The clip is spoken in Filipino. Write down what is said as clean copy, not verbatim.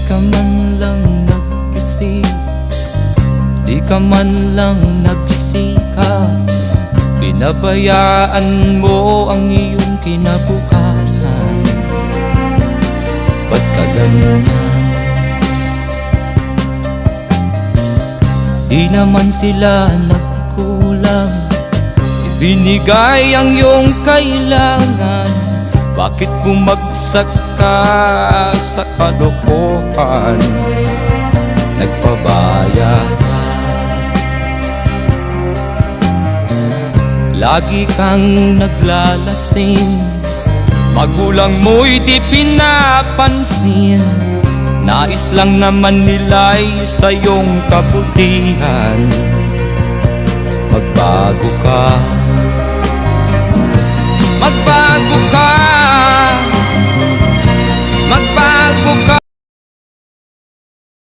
ka man lang nag-isip, di ka man lang nagsikap, pinabayaan mo ang iyong kinabukasan. Ba't ka ganyan? Di naman sila nagkulang, ibinigay ang iyong kailangan. Bakit bumagsak ka sa kalokohan? Nagpabaya ka, lagi kang naglalasing, magulang mo'y di pinapansin. Nais lang naman nila'y sa iyong kabutihan. Magbago ka, magbago ka, magbago ka.